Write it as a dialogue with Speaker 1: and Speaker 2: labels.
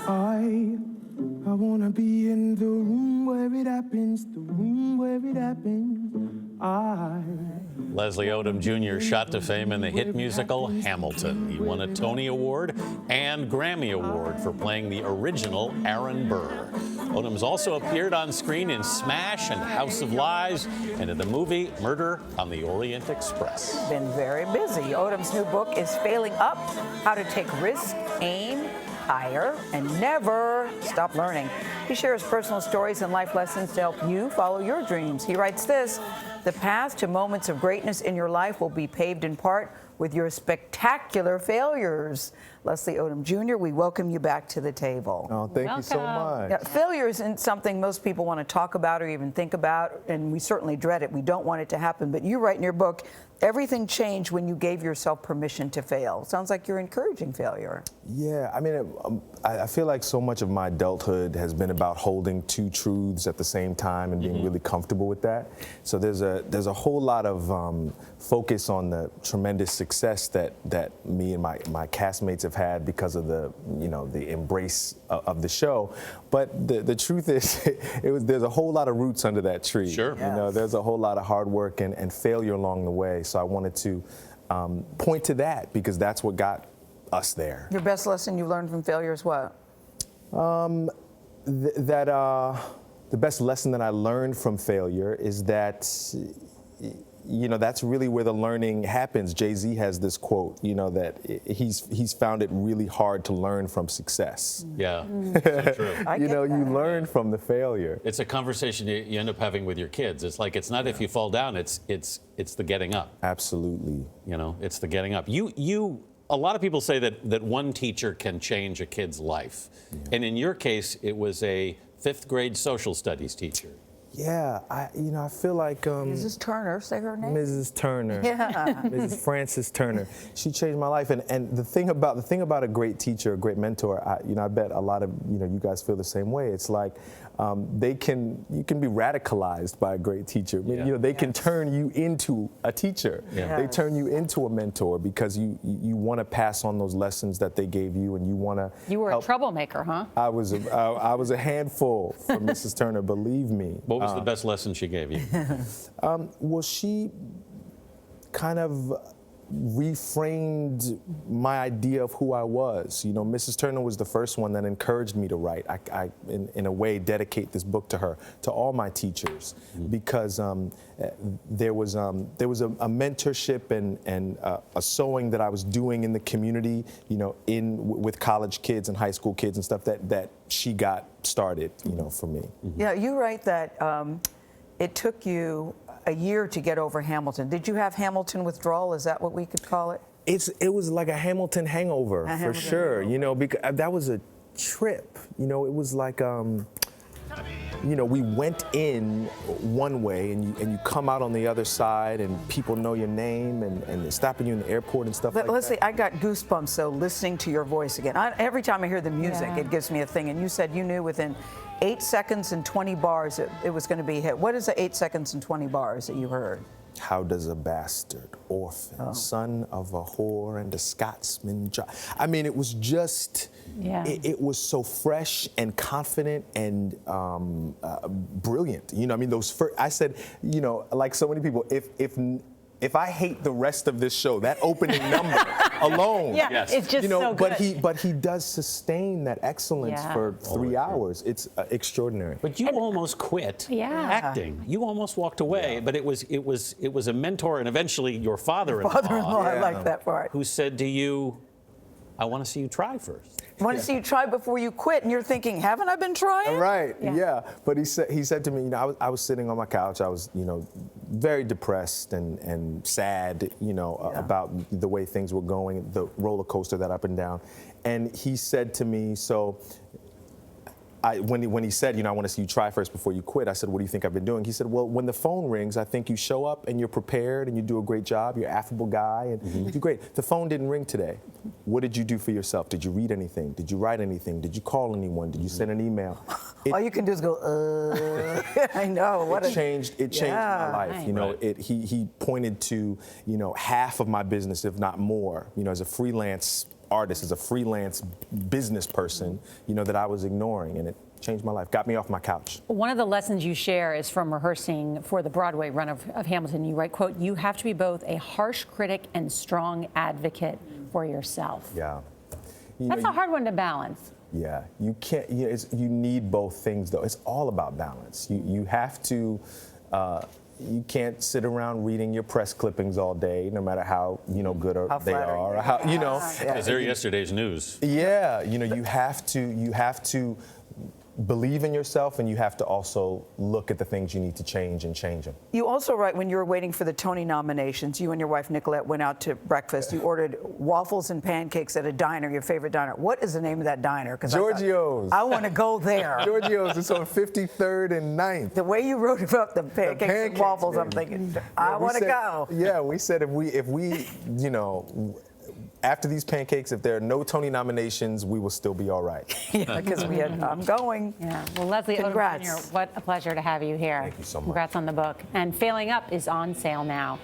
Speaker 1: I wanna be in the room where it happens, the room where it happens.
Speaker 2: Leslie Odom Jr. shot to fame in the hit musical Hamilton. He won a Tony Award and Grammy Award for playing the original Aaron Burr. Odom's also appeared on screen in Smash and House of Lies and in the movie Murder on the Orient Express.
Speaker 3: Been very busy. Odom's new book is Failing Up: How to Take Risks, Aim Higher, and Never Stop Learning. He shares personal stories and life lessons to help you follow your dreams. He writes this: the path to moments of greatness in your life will be paved in part with your spectacular failures. Leslie Odom Jr., we welcome you back to the table.
Speaker 4: Oh, thank you so much.
Speaker 3: Yeah, failure isn't something most people want to talk about or even think about, and we certainly dread it. We don't want it to happen, but you write in your book, everything changed when you gave yourself permission to fail. Sounds like you're encouraging failure.
Speaker 4: Yeah, I mean, I feel like so much of my adulthood has been about holding two truths at the same time and being really comfortable with that. So there's a whole lot of focus on the tremendous success that me and my castmates have had because of the embrace of the show. But the truth is, there's a whole lot of roots under that tree.
Speaker 2: Sure.
Speaker 4: You know, there's a whole lot of hard work and failure along the way. So I wanted to point to that because that's what got us there.
Speaker 3: Your best lesson you learned from failure is what?
Speaker 4: The best lesson that I learned from failure is that, you know, that's really where the learning happens. Jay-Z has this quote, you know, that he's found it really hard to learn from success.
Speaker 2: Yeah, so true.
Speaker 4: You know, you learn from the failure.
Speaker 2: It's a conversation you end up having with your kids. It's like, it's not if you fall down, it's the getting up.
Speaker 4: Absolutely.
Speaker 2: You know, it's the getting up. A lot of people say that one teacher can change a kid's life. Yeah. And in your case, it was a 5th grade social studies teacher.
Speaker 4: Yeah, I feel like
Speaker 3: Mrs. Turner, say her name.
Speaker 4: Mrs. Turner.
Speaker 3: Yeah.
Speaker 4: Mrs. Frances Turner. She changed my life, and the thing about a great teacher, a great mentor, I bet a lot of you guys feel the same way. It's like you can be radicalized by a great teacher. I mean, they can turn you into a teacher. Yeah. They turn you into a mentor because you want to pass on those lessons that they gave you, and you want to.
Speaker 5: You were a troublemaker, huh?
Speaker 4: I was a handful for Mrs. Turner. Believe me.
Speaker 2: What was the best lesson she gave you?
Speaker 4: Well, she kind of reframed my idea of who I was. You know, Mrs. Turner was the first one that encouraged me to write. I in a way, dedicate this book to her, to all my teachers, because there was a mentorship and a sewing that I was doing in the community, you know, with college kids and high school kids and stuff that she got started, you know, for me.
Speaker 3: Yeah, you write that it took you a year to get over Hamilton. Did you have Hamilton withdrawal? Is that what we could call it?
Speaker 4: It was like a Hamilton hangover, for sure. You know, because that was a trip. You know, it was like, you know, we went in one way and you come out on the other side and people know your name and they're stopping you in the airport and stuff like that.
Speaker 3: Leslie, I got goosebumps, though, listening to your voice again. Every time I hear the music, it gives me a thing. And you said you knew within 8 seconds and 20 bars it was going to be a hit. What is the 8 seconds and 20 bars that you heard?
Speaker 4: How does a bastard, orphan, son of a whore and a Scotsman I mean, it was just, it was so fresh and confident and brilliant. You know, I mean, I said, you know, like so many people, if I hate the rest of this show, that opening number alone,
Speaker 5: it's just
Speaker 4: so
Speaker 5: good.
Speaker 4: But he does sustain that excellence for 3 hours. It's extraordinary.
Speaker 2: But you almost quit acting. You almost walked away. But it was a mentor and eventually your father-in-law.
Speaker 3: I like that part.
Speaker 2: Who said to you, I want to see you try first.
Speaker 3: I want to see you try before you quit, and you're thinking, haven't I been trying?
Speaker 4: Right, yeah. But he said to me, you know, I was sitting on my couch, I was, you know, very depressed and sad, you know, about the way things were going, the roller coaster that up and down. And he said to me, so when he said, you know, I want to see you try first before you quit, I said, what do you think I've been doing? He said, well, when the phone rings, I think you show up and you're prepared and you do a great job. You're an affable guy and you do great. The phone didn't ring today. What did you do for yourself? Did you read anything? Did you write anything? Did you call anyone? Did you send an email?
Speaker 3: All you can do is go, I know.
Speaker 4: It changed my life. You know, he pointed to, you know, half of my business, if not more, you know, as a freelance artist, as a freelance business person, you know, that I was ignoring, and it changed my life, got me off my couch.
Speaker 5: One of the lessons you share is from rehearsing for the Broadway run of Hamilton. You write, quote, "You have to be both a harsh critic and strong advocate for yourself."
Speaker 4: Yeah.
Speaker 5: That's a hard one to balance.
Speaker 4: Yeah, you can't. You need both things, though. It's all about balance. You have to. You can't sit around reading your press clippings all day, no matter how good they are. Or how
Speaker 2: Because they're yesterday's news.
Speaker 4: Yeah, you have to believe in yourself, and you have to also look at the things you need to change and change them.
Speaker 3: You also write, when you were waiting for the Tony nominations, you and your wife Nicolette went out to breakfast. You ordered waffles and pancakes at a diner, your favorite diner. What is the name of that diner?
Speaker 4: Giorgio's.
Speaker 3: I want to go there.
Speaker 4: Giorgio's. It's on 53rd and 9th.
Speaker 3: The way you wrote about the pancakes and waffles,
Speaker 4: baby.
Speaker 3: I'm thinking, I want to go.
Speaker 4: Yeah, we said if we after these pancakes, if there are no Tony nominations, we will still be all right.
Speaker 3: Yeah, because I'm going.
Speaker 5: Yeah. Well, Leslie Odom
Speaker 3: Congrats.
Speaker 5: Jr., what a pleasure to have you here.
Speaker 4: Thank you so much.
Speaker 5: Congrats on the book. And Failing Up is on sale now.